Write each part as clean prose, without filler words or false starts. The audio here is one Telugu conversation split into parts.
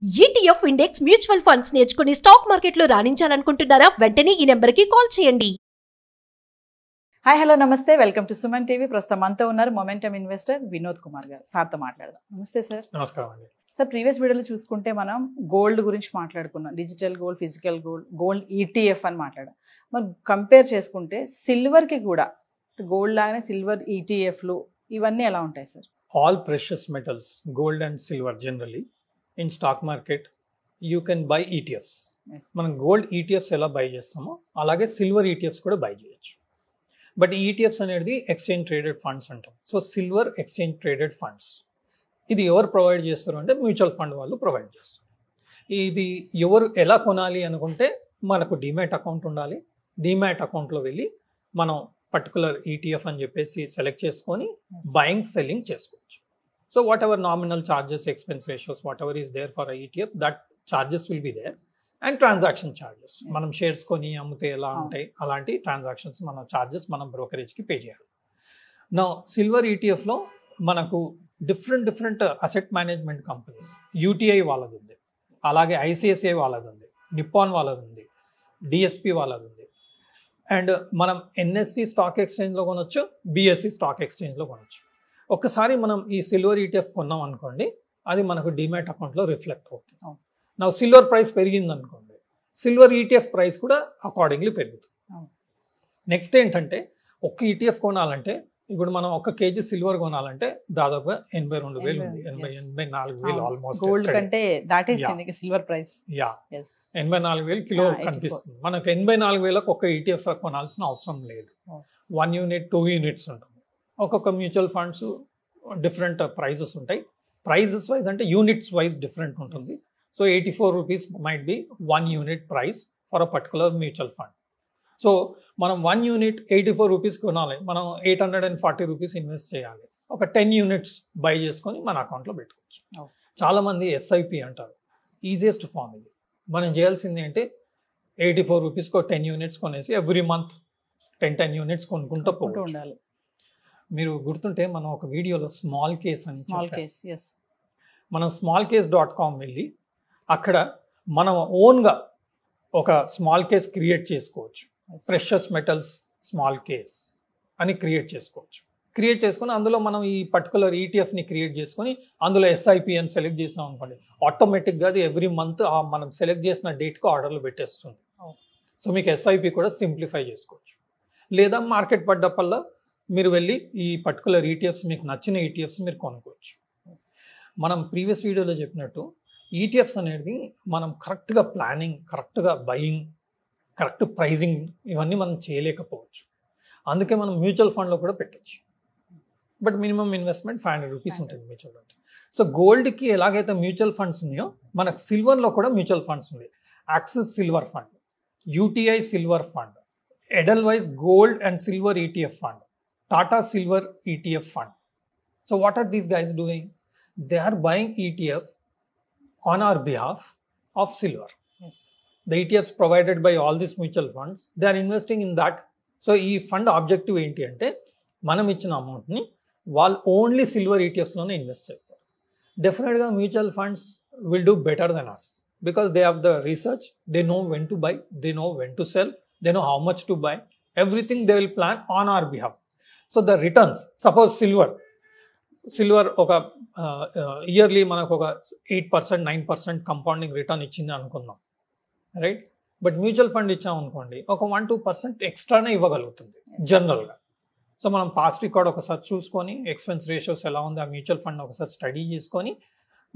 ETF ఇండెక్స్ మ్యూచువల్ ఫండ్స్ నేర్చుకుని స్టాక్ మార్కెట్లో రాణించాలనుకుంటున్నారా? వెంటనే ఈ నెంబర్కి కాల్ చేయండి. హాయ్ హలో నమస్తే, వెల్కమ్ టు సుమన్ టీవీ. ప్రస్తుతం మనతో ఉన్నారు మొమెంటమ్ ఇన్వెస్టర్ వినోద్ కుమార్ గారు. సార్తో మాట్లాడదాం. నమస్తే సార్. నమస్కారం అండి. సార్, ప్రీవియస్ వీడియోలో చూసుకుంటే మనం గోల్డ్ గురించి మాట్లాడుకున్నాం. Digital gold, physical gold, gold ETF అని మాట్లాడాం. మరి కంపేర్ చేసుకుంటే సిల్వర్కి కూడా గోల్డ్ లాగానే సిల్వర్ ETFలు ఇవన్నీ ఎలా ఉంటాయి sir? All precious metals, gold and silver generally, in stock market, you can buy ETFs. మనం గోల్డ్ ETFs ఎలా బై చేస్తామో అలాగే సిల్వర్ ETFs కూడా బై చేయొచ్చు. బట్ ETFs అనేది ఎక్స్చేంజ్ ట్రేడెడ్ ఫండ్స్ అంటాం. So silver exchange traded funds ఇది ఎవరు ప్రొవైడ్ చేస్తారు అంటే మ్యూచువల్ ఫండ్ వాళ్ళు ప్రొవైడ్ చేస్తారు. ఇది ఎవరు ఎలా కొనాలి అనుకుంటే మనకు డిమాట్ అకౌంట్ ఉండాలి. డిమాట్ అకౌంట్లో వెళ్ళి మనం పర్టికులర్ ETF అని చెప్పేసి సెలెక్ట్ చేసుకొని బయింగ్ సెల్లింగ్ చేసుకోవచ్చు. So whatever nominal charges, expense ratios, whatever is there for ETF, that charges will be there. And transaction charges, మనం షేర్స్ కొని అమ్మితే ఎలా ఉంటాయి అలాంటి ట్రాన్సాక్షన్స్ మన చార్జెస్ మనం బ్రోకరేజ్కి పే చేయాలి. నా సిల్వర్ ETFలో మనకు different asset management companies, UTI వాళ్ళది ఉంది, అలాగే ICICI వాళ్ళది ఉంది, నిప్పాన్ వాళ్ళది ఉంది, DSP వాళ్ళది ఉంది. అండ్ మనం NSE స్టాక్ ఎక్స్చేంజ్లో కొనొచ్చు, BSE స్టాక్ ఎక్స్చేంజ్లో కొనొచ్చు. ఒక్కసారి మనం ఈ సిల్వర్ ETF కొన్నాం అనుకోండి, అది మనకు డిమాట్ అకౌంట్లో రిఫ్లెక్ట్ అవుతుంది. నా సిల్వర్ ప్రైస్ పెరిగింది అనుకోండి, సిల్వర్ ETF ప్రైస్ కూడా అకార్డింగ్లీ పెరుగుతుంది. నెక్స్ట్ ఏంటంటే ఒక్క ETF కొనాలంటే ఇప్పుడు మనం 1 kg సిల్వర్ కొనాలంటే దాదాపుగా 82,000 ఉంది, 84,000 ఆల్మోస్ట్. గోల్డ్ కంటే దాటేసింది సిల్వర్ ప్రైస్. 84,000 కిలో కనిపిస్తుంది. మనకు 84,000కు ఒక ETF కొనాల్సిన అవసరం లేదు. 1 యూనిట్ 2 యూనిట్స్ ఉంటుంది. ఒక్కొక్క మ్యూచువల్ ఫండ్స్ డిఫరెంట్ ప్రైజెస్ ఉంటాయి. ప్రైజెస్ వైజ్ అంటే యూనిట్స్ వైజ్ డిఫరెంట్ ఉంటుంది. So 84 rupees might be 1 unit price for a particular mutual fund. So మనం 1 యూనిట్ 84 రూపీస్ కొనాలి, మనం 840 రూపీస్ ఇన్వెస్ట్ చేయాలి. ఒక 10 యూనిట్స్ బై చేసుకొని మన అకౌంట్లో పెట్టుకోవచ్చు. చాలామంది SIP అంటారు, ఈజియెస్ట్ ఫామ్ ఇది. మనం చేయాల్సింది అంటే 84 రూపీస్కి 10 యూనిట్స్ కొనేసి ఎవ్రీ మంత్ 10 యూనిట్స్ కొనుక్కుంటూ ఉండాలి. మీరు గుర్తుంటే మనం ఒక వీడియోలో స్మాల్ కేస్ అని మనం smallcase.com వెళ్ళి అక్కడ మనం ఓన్గా ఒక స్మాల్ కేస్ క్రియేట్ చేసుకోవచ్చు. ప్రెషస్ మెటల్స్ స్మాల్ కేస్ అని క్రియేట్ చేసుకోవచ్చు. క్రియేట్ చేసుకొని అందులో మనం ఈ పర్టికులర్ ETFని క్రియేట్ చేసుకొని అందులో SIP అని సెలెక్ట్ చేసాం అనుకోండి, ఆటోమేటిక్గా అది ఎవ్రీ మంత్ మనం సెలెక్ట్ చేసిన డేట్కి ఆర్డర్లు పెట్టేస్తుంది. సో మీకు SIP కూడా సింప్లిఫై చేసుకోవచ్చు. లేదా మార్కెట్ పడ్డప్పల్లా మీరు వెళ్ళి ఈ పర్టికులర్ ETFs, మీకు నచ్చిన ETFs మీరు కొనుక్కోవచ్చు. మనం ప్రీవియస్ వీడియోలో చెప్పినట్టు ETFs అనేది మనం కరెక్ట్గా ప్లానింగ్, కరెక్ట్గా బయింగ్, కరెక్ట్ ప్రైజింగ్ ఇవన్నీ మనం చేయలేకపోవచ్చు. అందుకే మనం మ్యూచువల్ ఫండ్లో కూడా పెట్టచ్చు. బట్ మినిమం ఇన్వెస్ట్మెంట్ 500 రూపీస్ ఉంటుంది మ్యూచువల్ ఫండ్. సో గోల్డ్కి ఎలాగైతే మ్యూచువల్ ఫండ్స్ ఉన్నాయో మనకు సిల్వర్లో కూడా మ్యూచువల్ ఫండ్స్ ఉన్నాయి. Axis silver fund, UTI silver fund, ఎడల్వైజ్ gold and silver ETF fund, Tata Silver ETF fund. So what are these guys doing? They are buying ETF on our behalf of silver. The ETFs provided by all these mutual funds, they are investing in that. So ఈ ఫండ్ ఆబ్జెక్టివ్ ఏంటి అంటే మనం ఇచ్చిన అమౌంట్ని వాళ్ళు ఓన్లీ సిల్వర్ ETFస్లోనే ఇన్వెస్ట్ చేస్తారు. డెఫినెట్గా mutual funds will do better than us because they have the research, they know when to buy, they know when to sell, they know how much to buy, everything they will plan on our behalf. So the returns, suppose silver ఒక ఇయర్లీ మనకు ఒక 8%, 9% కంపౌండింగ్ రిటర్న్ ఇచ్చింది అనుకుందాం, రైట్? బట్ మ్యూచువల్ ఫండ్ ఇచ్చాం అనుకోండి ఒక 1-2% ఎక్స్ట్రానే ఇవ్వగలుగుతుంది జనరల్గా. సో మనం పాస్ట్ రికార్డ్ ఒకసారి చూసుకొని, ఎక్స్పెన్స్ రేషియోస్ ఎలా ఉంది ఆ మ్యూచువల్ ఫండ్ ఒకసారి స్టడీ చేసుకొని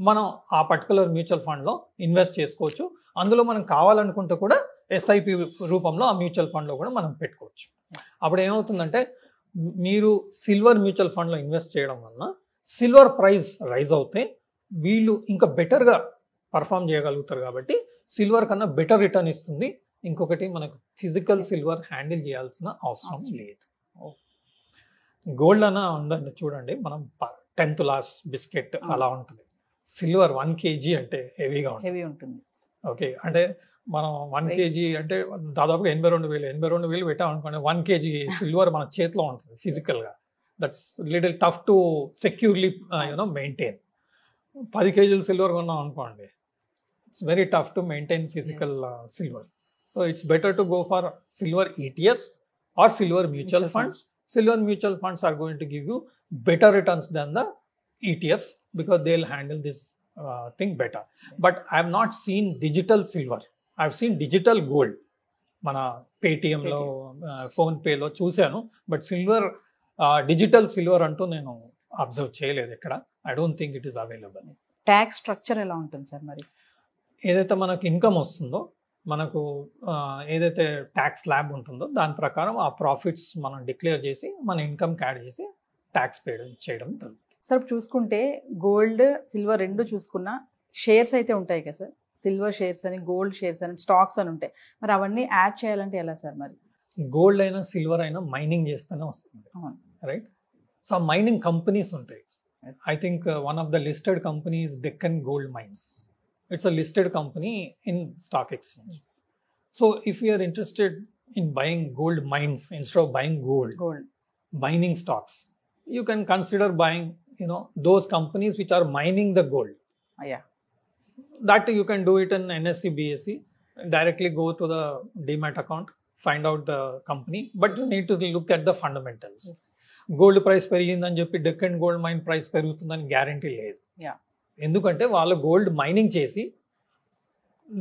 మనం ఆ పర్టికులర్ మ్యూచువల్ ఫండ్లో ఇన్వెస్ట్ చేసుకోవచ్చు. అందులో మనం కావాలనుకుంటే కూడా SIP రూపంలో ఆ మ్యూచువల్ ఫండ్లో కూడా మనం పెట్టుకోవచ్చు. అప్పుడు ఏమవుతుందంటే మీరు సిల్వర్ మ్యూచువల్ ఫండ్లో ఇన్వెస్ట్ చేయడం వలన సిల్వర్ ప్రైస్ రైజ్ అవుతే వీళ్ళు ఇంకా బెటర్గా పర్ఫామ్ చేయగలుగుతారు. కాబట్టి సిల్వర్ కన్నా బెటర్ రిటర్న్ ఇస్తుంది. ఇంకొకటి మనకు ఫిజికల్ సిల్వర్ హ్యాండిల్ చేయాల్సిన అవసరం లేదు. గోల్డ్ అన్న ఉందండి, చూడండి మనం 10th లాస్ బిస్కెట్ అలా ఉంటుంది. సిల్వర్ 1 kg అంటే హెవీ ఉంటుంది. ఓకే, అంటే మనం 1 kg అంటే దాదాపుగా 82,000 పెట్టామనుకోండి, 1 kg సిల్వర్ మన చేతిలో ఉంటుంది ఫిజికల్గా. That's little tough to securely maintain. 10 kg silver కొన్నాం అనుకోండి, it's very tough to maintain physical silver. So it's better to go for silver ETFs or silver mutual funds. Silver mutual funds are going to give you better returns than the ETFs because they'll handle this thing better. But I have not seen digital silver. I've seen digital gold. మన పేటిఎంలో ఫోన్పేలో చూశాను, బట్ సిల్వర్ డిజిటల్ సిల్వర్ అంటూ నేను అబ్జర్వ్ చేయలేదు ఇక్కడ. I don't think it is available. Tax structure ఎలా ఉంటుంది సార్ మరి? ఏదైతే మనకు ఇన్కమ్ వస్తుందో, మనకు ఏదైతే ట్యాక్స్ స్లాబ్ ఉంటుందో దాని ప్రకారం ఆ ప్రాఫిట్స్ మనం డిక్లేర్ చేసి మన ఇన్కమ్ యాడ్ చేసి ట్యాక్స్ పే చేయడం జరుగుతుంది. సార్ చూసుకుంటే గోల్డ్ సిల్వర్ రెండు చూసుకున్నా షేర్స్ అయితే ఉంటాయి కదా సార్, సిల్వర్ షేర్స్ అని గోల్డ్ షేర్స్ అని స్టాక్స్ అని ఉంటాయి. మరి అవన్నీ యాడ్ చేయాలంటే ఎలా సార్ మరి? గోల్డ్ అయినా సిల్వర్ అయినా మైనింగ్ చేస్తేనే వస్తుంది, రైట్? సో మైనింగ్ కంపెనీస్ ఉంటాయి. I think one of the listed companies Deccan Gold Mines. It's a listed company in stock exchange. So if you are interested in buying gold mines instead of buying gold, mining stocks, you can consider buying, those companies which are mining the gold. That you can do it in NSE, BSE, directly go to the Demat account, find out the company, but you need to look at the fundamentals. Gold price పెరిగిందని చెప్పి డెక్కన్ గోల్డ్ మైన్ ప్రైస్ పెరుగుతుందని గ్యారంటీ లేదు. ఎందుకంటే వాళ్ళు గోల్డ్ మైనింగ్ చేసి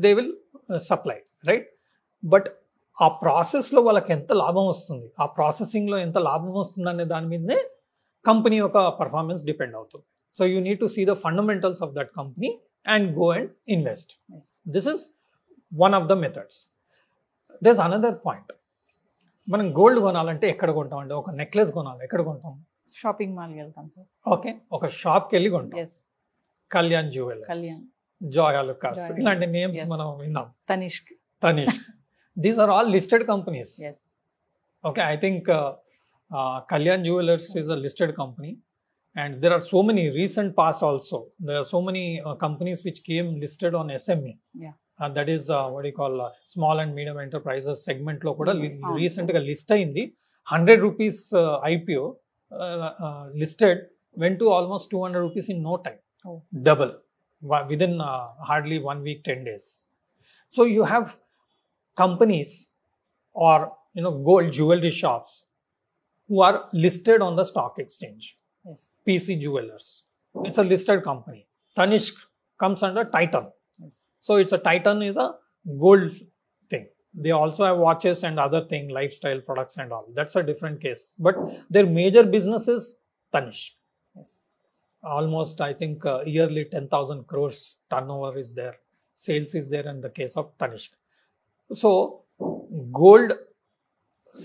they will supply, right? But ఆ ప్రాసెస్లో వాళ్ళకి ఎంత లాభం వస్తుంది, ఆ ప్రాసెసింగ్లో ఎంత లాభం వస్తుంది అనే దాని మీదనే కంపెనీ యొక్క పర్ఫార్మెన్స్ డిపెండ్ అవుతుంది. So you need to see the fundamentals of that company and go and invest. This is one of the methods. This another point. మనం గోల్డ్ కొనాలంటే ఎక్కడ కొంటాం అంటే, ఒక నెక్లెస్ కొనాలి ఎక్కడ కొంటాం? షాపింగ్ మాల్కి వెళ్తాం సార్. ఓకే, ఒక షాప్కి వెళ్ళి కొంటాం. కళ్యాణ్ జ్యువెలర్స్, జాయ్ ఆలుకాస్, ఇలాంటి నేమ్స్ మనం విన్నాం. Tanishq. These are all listed companies. Okay, I think Kalyan Jewellers is a listed company and there are so many recent past also. There are so many companies which came listed on SME. That is what you call small and medium enterprises segment lo kuda recent ga list ayindi. 100 rupees IPO listed went to almost 200 rupees in no time. Double within hardly 1 week, 10 days. So you have companies or gold jewelry shops who are listed on the stock exchange. PC Jewelers, it's a listed company. Tanishq comes under Titan. So it's a Titan is a gold thing. They also have watches and other thing, lifestyle products and all. That's a different case. But their major business is Tanishq. Almost, I think, yearly 10,000 crores turnover is there. Sales is there in the case of Tanishq. So, gold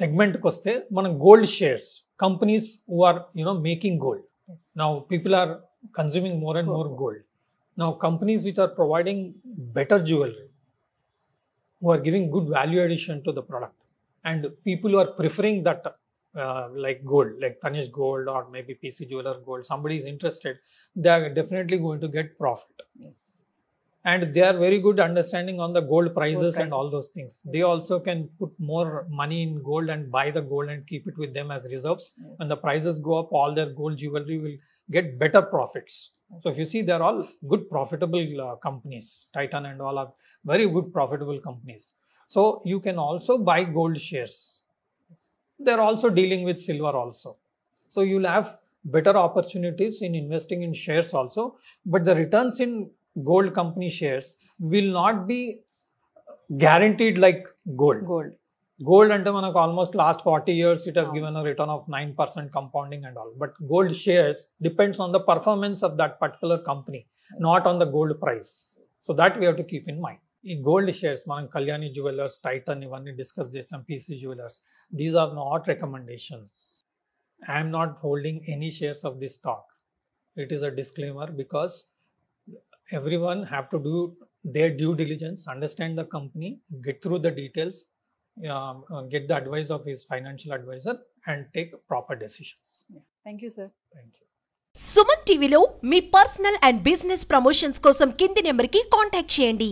segment koste, mana gold shares, companies who are, making gold. Now, people are consuming more and more gold. Now, companies which are providing better jewelry, who are giving good value addition to the product, and people who are preferring that like gold, like Tanishq gold or maybe PC Jeweler gold, somebody is interested, they are definitely going to get profit. And they are very good understanding on the gold prices and all those things. They also can put more money in gold and buy the gold and keep it with them as reserves. When the prices go up, all their gold jewelry will get better profits. So if you see, they are all good profitable companies. Titan and all are very good profitable companies. So you can also buy gold shares. They are also dealing with silver also. So you'll have better opportunities in investing in shares also. But the returns in gold company shares will not be guaranteed like gold. Gold ante manaku almost last 40 years it has given a return of 9% compounding and all. But gold shares depends on the performance of that particular company, not on the gold price. So that we have to keep in mind. ఈ గోల్డ్ షేర్స్ మనం కళ్యాణి జ్యువెలర్స్, టైటన్ ఇవన్నీ డిస్కస్ చేసాం, PC Jewellers. These are not recommendations. I'm not holding any shares of this stock. It is a disclaimer because everyone have to do their due diligence, understand the company, get through the details, get the advice of his financial advisor and take proper decisions. Thank you, sir. Thank you. Suman టీవీలో మీ పర్సనల్ అండ్ బిజినెస్ ప్రమోషన్స్ కోసం కింది నెంబర్కి కాంటాక్ట్ చేయండి.